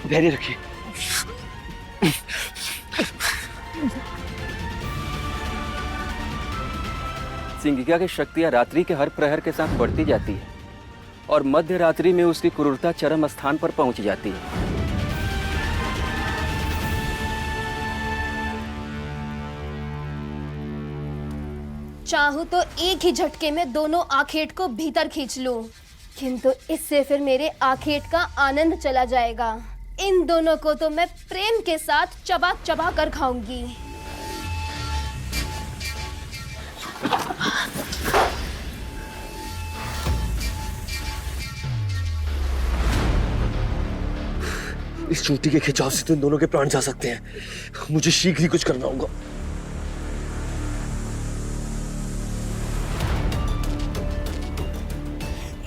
धैर्य रखिए। सिंगिका की शक्तियां रात्रि के हर प्रहर के साथ बढ़ती जाती है और मध्य रात्रि में उसकी क्रूरता चरम स्थान पर पहुंच जाती है। चाहूं तो एक ही झटके में दोनों आखेट को भीतर खींच लूं, किंतु इससे फिर मेरे आखेट का आनंद चला जाएगा। इन दोनों को तो मैं प्रेम के साथ चबा चबा कर खाऊंगी। इस चोटी के खिंचाव से तो इन दोनों के प्राण जा सकते हैं। मुझे शीघ्र ही कुछ करना होगा।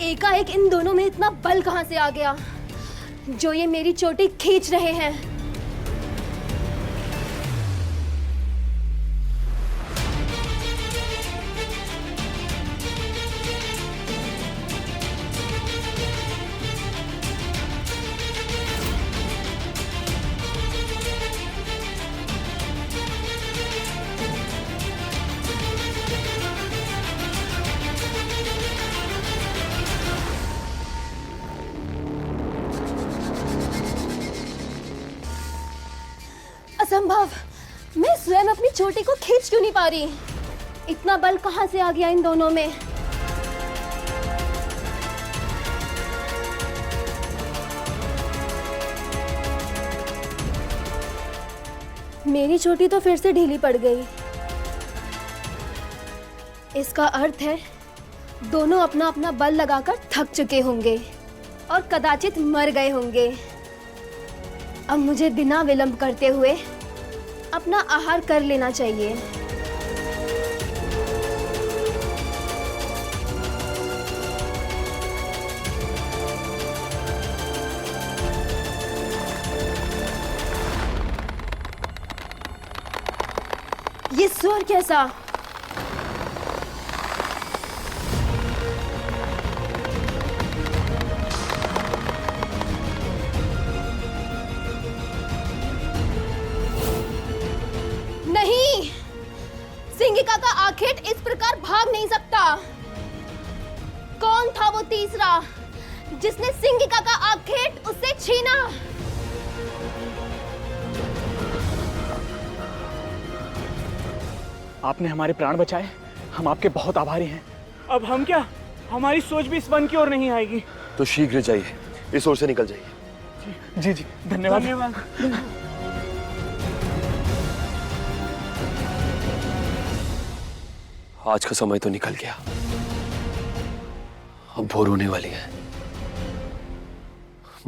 एकाएक इन दोनों में इतना बल कहां से आ गया जो ये मेरी चोटी खींच रहे हैं। असंभव, मैं स्वयं अपनी चोटी को खींच क्यों नहीं पा रही? इतना बल कहां से आ गया इन दोनों में? मेरी चोटी तो फिर से ढीली पड़ गई। इसका अर्थ है दोनों अपना अपना बल लगाकर थक चुके होंगे और कदाचित मर गए होंगे। अब मुझे बिना विलंब करते हुए अपना आहार कर लेना चाहिए। ये स्वर कैसा? सिंगिका का आखेट इस प्रकार भाग नहीं सकता। कौन था वो तीसरा जिसने सिंगिका का आखेट उससे छीना? आपने हमारे प्राण बचाए, हम आपके बहुत आभारी हैं। अब हम क्या, हमारी सोच भी इस वन की ओर नहीं आएगी। तो शीघ्र जाइए, इस ओर से निकल जाइए। जी जी, धन्यवाद। आज का समय तो निकल गया, अब भोर होने वाली है।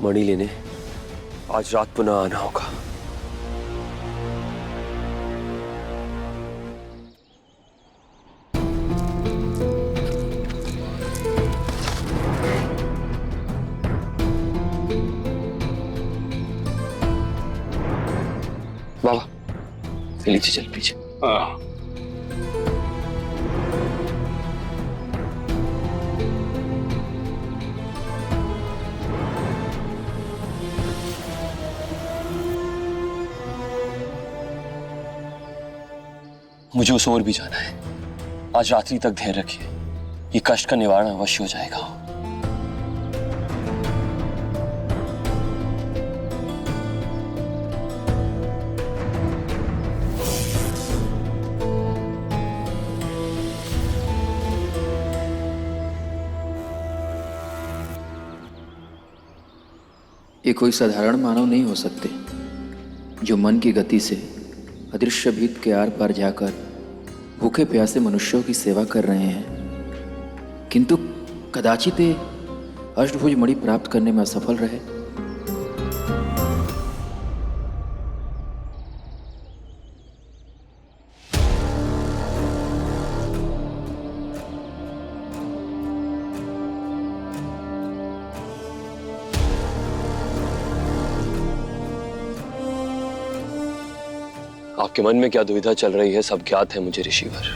मणि लेने आज रात पुनः आना होगा। बाबा लीजिए, चल पीछे। मुझे उस ओर भी जाना है। आज रात्रि तक धैर्य रखिए, ये कष्ट का निवारण अवश्य हो जाएगा। ये कोई साधारण मानव नहीं हो सकते जो मन की गति से अदृश्य भीत के आर पार जाकर भूखे प्यासे मनुष्यों की सेवा कर रहे हैं, किंतु कदाचित ये अष्टभुज मणि प्राप्त करने में असफल रहे। आपके मन में क्या दुविधा चल रही है सब ज्ञात है मुझे ऋषिवर,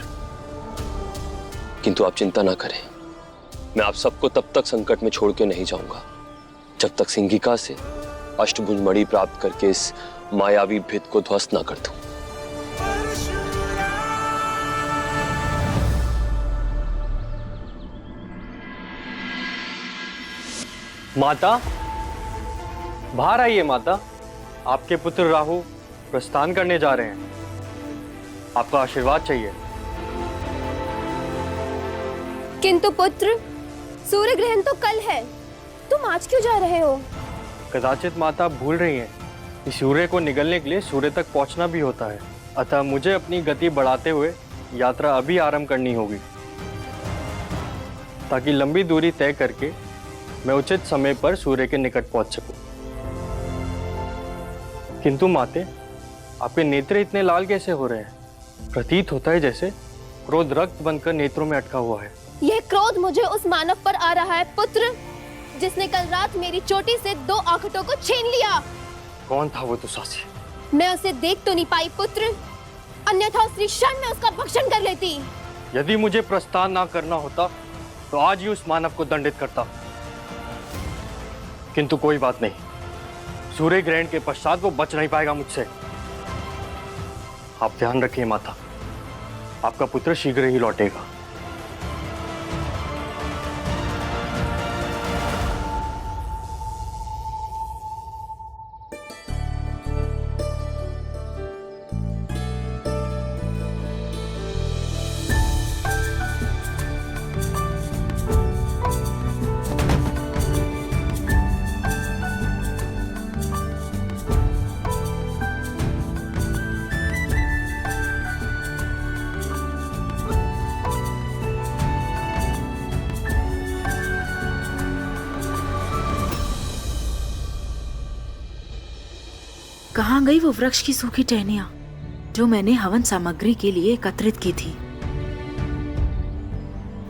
किंतु आप चिंता ना करें, मैं आप सबको तब तक संकट में छोड़ के नहीं जाऊंगा जब तक सिंगिका से अष्टभुज मणि प्राप्त करके इस मायावी भित को ध्वस्त न कर दूं। माता, बाहर आइए माता। आपके पुत्र राहु प्रस्थान करने जा रहे हैं, आपका आशीर्वाद चाहिए। किंतु पुत्र, सूर्य ग्रहण तो कल है, तुम आज क्यों जा रहे हो? कदाचित माता भूल रही हैं कि सूर्य को निगलने के लिए सूर्य तक पहुंचना भी होता है, अतः मुझे अपनी गति बढ़ाते हुए यात्रा अभी आरंभ करनी होगी, ताकि लंबी दूरी तय करके मैं उचित समय पर सूर्य के निकट पहुंच सकूं। किंतु माते, आपके नेत्र इतने लाल कैसे हो रहे हैं? प्रतीत होता है जैसे क्रोध रक्त बनकर नेत्रों में अटका हुआ है। यह क्रोध मुझे उस मानव पर आ रहा है पुत्र, जिसने कल रात मेरी चोटी से 2 आखटों को छीन लिया। कौन था वो दुशासी? मैं उसे देख तो नहीं पाई पुत्र, अन्यथा उस क्षण में उसका भक्षण कर लेती। यदि मुझे प्रस्थान ना करना होता तो आज ही उस मानव को दंडित करता, किंतु कोई बात नहीं, सूर्य ग्रहण के पश्चात वो बच नहीं पाएगा मुझसे। आप ध्यान रखिए माता, आपका पुत्र शीघ्र ही लौटेगा। कहाँ गई वो वृक्ष की सूखी टहनियां जो मैंने हवन सामग्री के लिए एकत्रित की थी?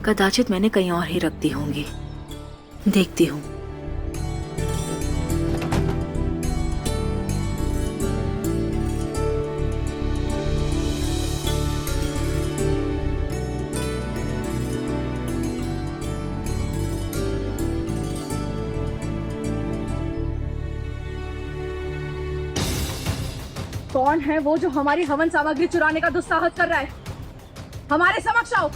कदाचित मैंने कहीं और ही रख दी होंगी, देखती हूँ। कौन है वो जो हमारी हवन सामग्री चुराने का दुस्साहस कर रहा है? हमारे समक्ष आओ।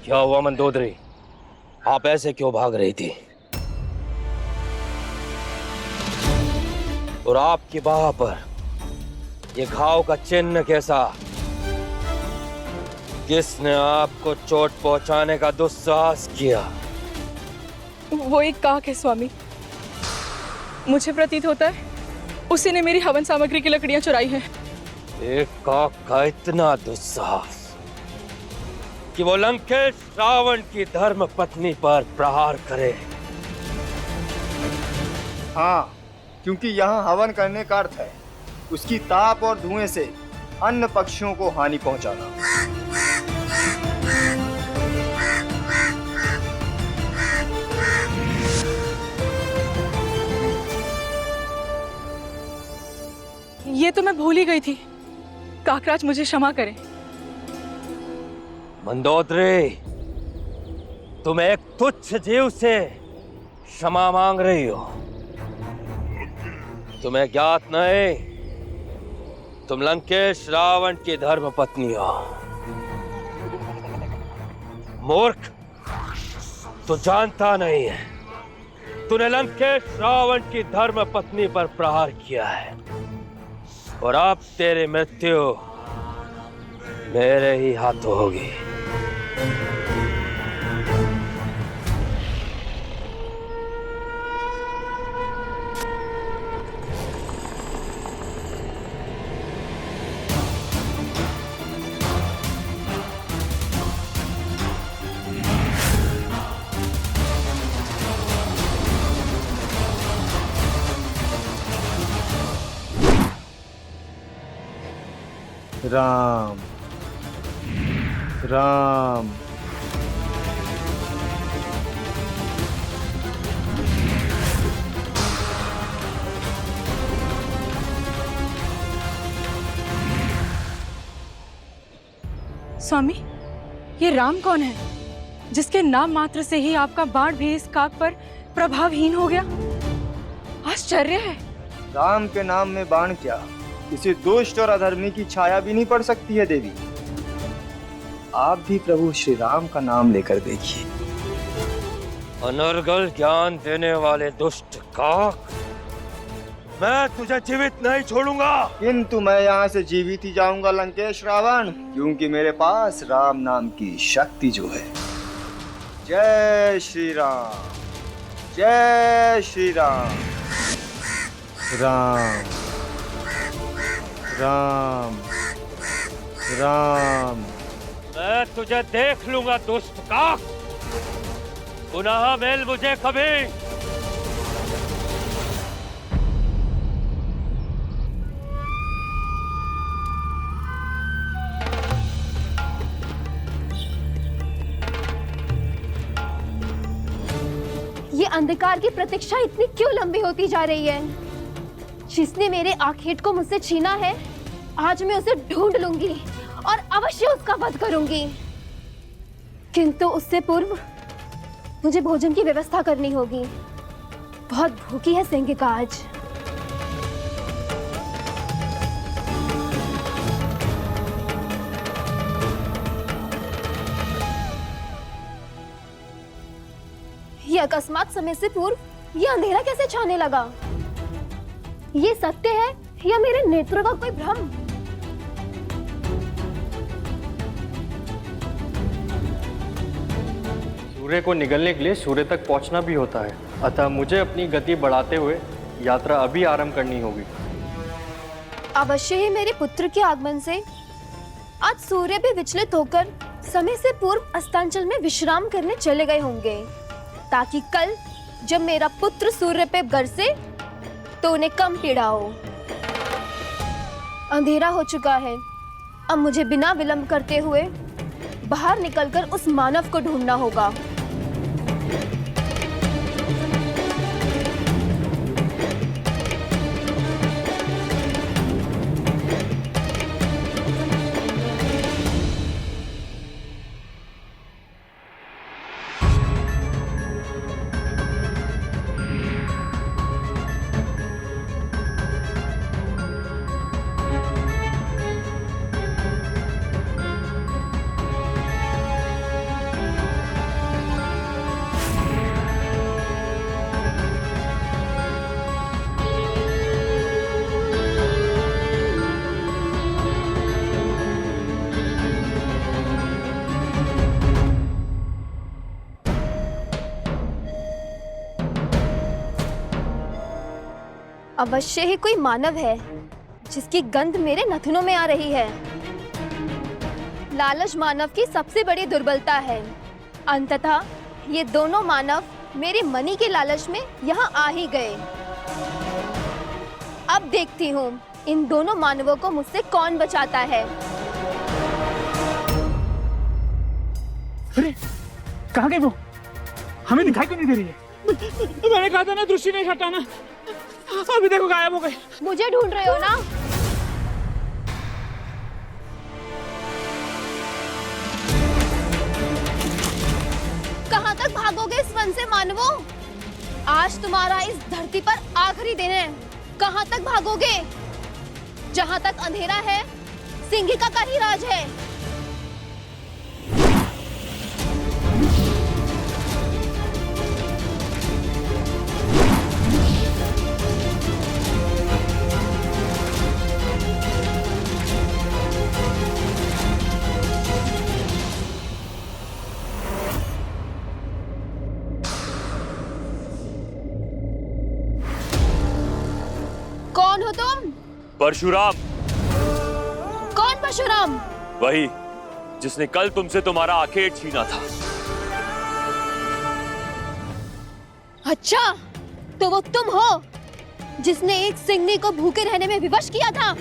क्या हुआ मंदोदरी, आप ऐसे क्यों भाग रही थी? और आपकी बाह पर ये घाव का चिन्ह कैसा? किसने आपको चोट पहुंचाने का दुस्साहस किया? वो एक काक है स्वामी, मुझे प्रतीत होता है उसी ने मेरी हवन सामग्री की लकड़ियां चुराई हैं। एक काक का इतना दुस्साहस कि वो लंकेश रावण की धर्म पत्नी पर प्रहार करे। हाँ, क्योंकि यहाँ हवन करने का अर्थ है उसकी ताप और धुएं से अन्य पक्षियों को हानि पहुंचाना। ये तो मैं भूल ही गई थी। काकराज मुझे क्षमा करें। मंदोदरी, तुम एक तुच्छ जीव से क्षमा मांग रही हो। तुम्हें ज्ञात नहीं, तुम लंकेश रावण की धर्म पत्नी हो। मूर्ख, तू जानता नहीं है, तूने लंकेश रावण की धर्म पत्नी पर प्रहार किया है और अब तेरी मृत्यु मेरे ही हाथों होगी। राम राम। स्वामी, ये राम कौन है जिसके नाम मात्र से ही आपका बाण भी इस काक पर प्रभावहीन हो गया? आश्चर्य है। राम के नाम में बाण क्या, किसी दुष्ट और अधर्मी की छाया भी नहीं पड़ सकती है देवी। आप भी प्रभु श्री राम का नाम लेकर देखिए। अनर्गल ज्ञान देने वाले दुष्ट काक, मैं तुझे जीवित नहीं छोड़ूंगा। किंतु मैं यहाँ से जीवित ही जाऊंगा लंकेश रावण, क्योंकि मेरे पास राम नाम की शक्ति जो है। जय श्री राम, जय श्री राम। राम राम राम। मैं तुझे देख लूंगा दुष्ट काक, पुनः मिल मुझे कभी। ये अंधकार की प्रतीक्षा इतनी क्यों लंबी होती जा रही है? जिसने मेरे आखेट को मुझसे छीना है, आज मैं उसे ढूंढ लूंगी और अवश्य उसका वध करूंगी। किंतु उससे पूर्व मुझे भोजन की व्यवस्था करनी होगी। बहुत भूखी है सिंगिका आज। ये अकस्मात समय से पूर्व ये अंधेरा कैसे छाने लगा? ये सत्य है या मेरे नेत्रों का कोई भ्रम? सूर्य को निगलने के लिए सूर्य तक पहुंचना भी होता है, अतः मुझे अपनी गति बढ़ाते हुए यात्रा अभी आरंभ करनी होगी। अवश्य ही मेरे पुत्र के आगमन से आज सूर्य भी विचलित होकर समय से पूर्व अस्तांचल में विश्राम करने चले गए होंगे, ताकि कल जब मेरा पुत्र सूर्य पे बरसे तो उन्हें कम पीड़ा हो। अंधेरा हो चुका है, अब मुझे बिना विलंब करते हुए बाहर निकलकर उस मानव को ढूंढना होगा। अवश्य ही कोई मानव है जिसकी गंध मेरे नथुनों में आ रही है। लालच मानव की सबसे बड़ी दुर्बलता है। अंततः ये दोनों मानव मेरे मणि के लालच में यहाँ आ ही गए। अब देखती हूँ इन दोनों मानवों को मुझसे कौन बचाता है। अरे कहाँ गए वो? हमें दिखाई क्यों नहीं दे रही है? मैंने कहा था ना दृष्टि नहीं हटाना। अभी देखो गायब हो गए। मुझे ढूंढ रहे हो ना? कहां तक भागोगे इस वन से मानवों? आज तुम्हारा इस धरती पर आखिरी दिन है। कहां तक भागोगे? जहां तक अंधेरा है, सिंगिका का ही राज है। कौन हो तुम? परशुराम। कौन परशुराम? वही जिसने कल तुमसे तुम्हारा आखेट छीना था। अच्छा, तो वो तुम हो जिसने एक सिंगनी को भूखे रहने में विवश किया था।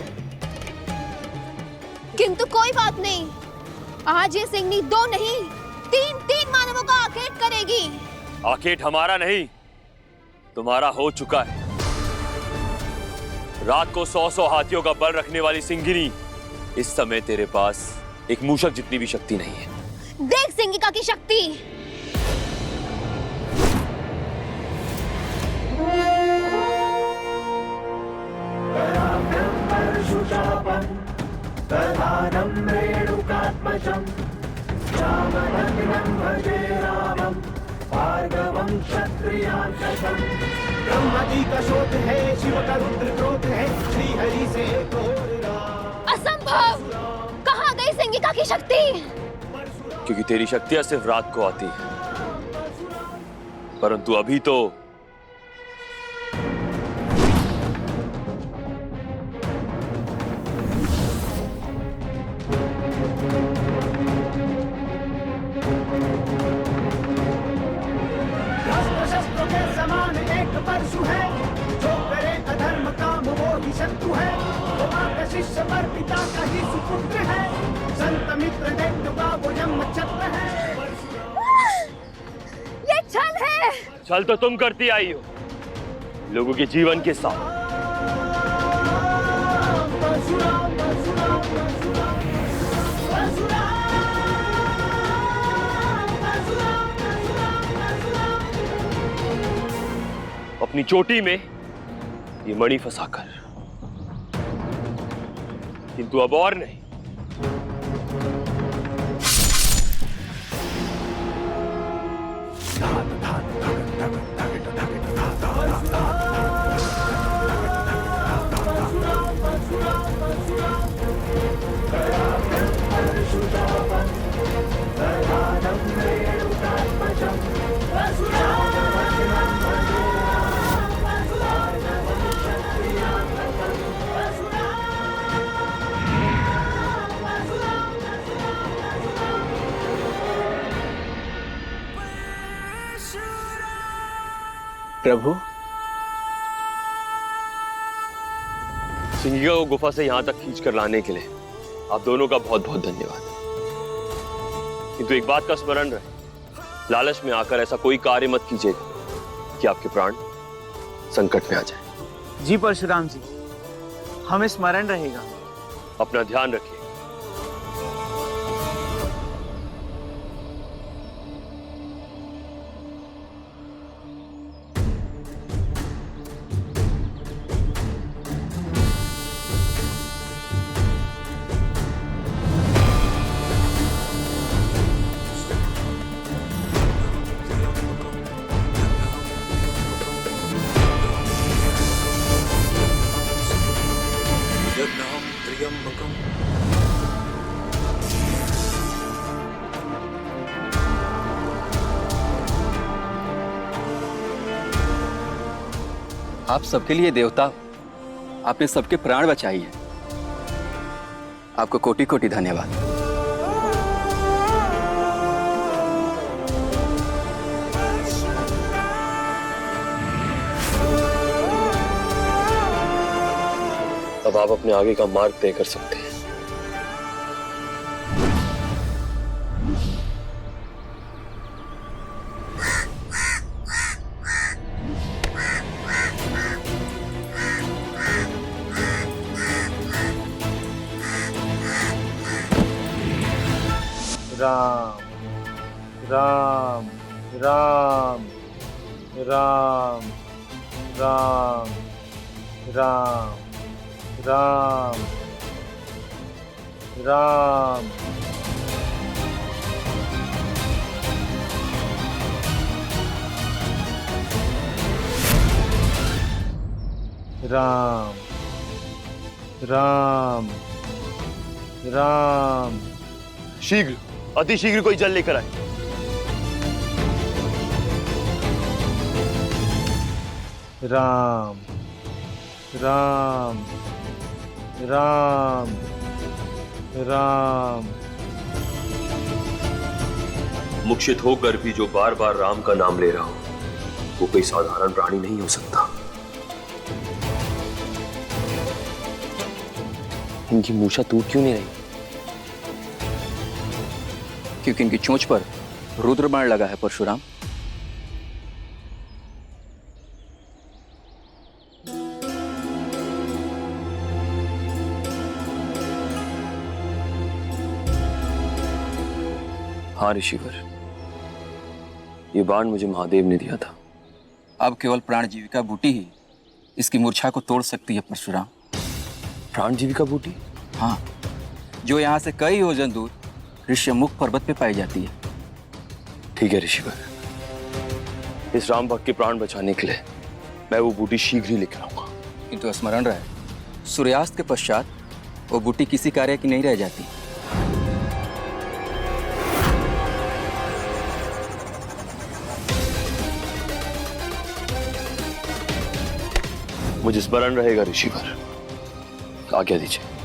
किंतु कोई बात नहीं, आज ये सिंगनी 2 नहीं 3 मानवों का आखेट करेगी। आखेट हमारा नहीं, तुम्हारा हो चुका है। रात को 100 हाथियों का बल रखने वाली सिंगिनी इस समय तेरे पास एक मूषक जितनी भी शक्ति नहीं है। देख सिंगिका की शक्ति। असंभव! कहाँ गई सिंगिका की शक्ति? क्योंकि तेरी शक्तियां सिर्फ रात को आती है, परंतु अभी तो ये छल है। छल तो तुम करती आई हो लोगों के जीवन के साथ। अपनी चोटी में ये मणि फंसाकर, किंतु अब और नहीं। प्रभु, सिंगिका को गुफा से यहां तक खींच कर लाने के लिए आप दोनों का बहुत बहुत धन्यवाद। किंतु एक बात का स्मरण रहे, लालच में आकर ऐसा कोई कार्य मत कीजिएगा कि आपके प्राण संकट में आ जाए। जी परशुराम जी, हमें स्मरण रहेगा। अपना ध्यान रखिए। आप सबके लिए देवता, आपने सबके प्राण बचाई है। आपको कोटि कोटि धन्यवाद। अब आप अपने आगे का मार्ग तय कर सकते हैं। राम राम राम राम राम राम राम राम राम राम राम। शीघ्र, अति शीघ्र कोई जल लेकर आए। राम राम राम राम। मुक्षित होकर भी जो बार बार राम का नाम ले रहा हो, वो कोई साधारण प्राणी नहीं हो सकता। इनकी मूछा टूट क्यों नहीं रही? क्योंकि इनकी चोंच पर रुद्र बाण लगा है परशुराम। हाँ ऋषिवर, ये बाण मुझे महादेव ने दिया था। अब केवल प्राण जीविका बूटी ही इसकी मूर्छा को तोड़ सकती है परशुराम। प्राण जीविका बूटी? हाँ, जो यहाँ से कई योजन दूर ऋष्यमुख पर्वत पे पाई जाती है। ठीक है ऋषिवर, इस राम भक्त के प्राण बचाने के लिए मैं वो बूटी शीघ्र ही लेकर आऊंगा। किंतु स्मरण रहे, सूर्यास्त के पश्चात वो बूटी किसी कार्य की नहीं रह जाती। मुझे स्मरण रहेगा ऋषिवर, आज्ञा दीजिए।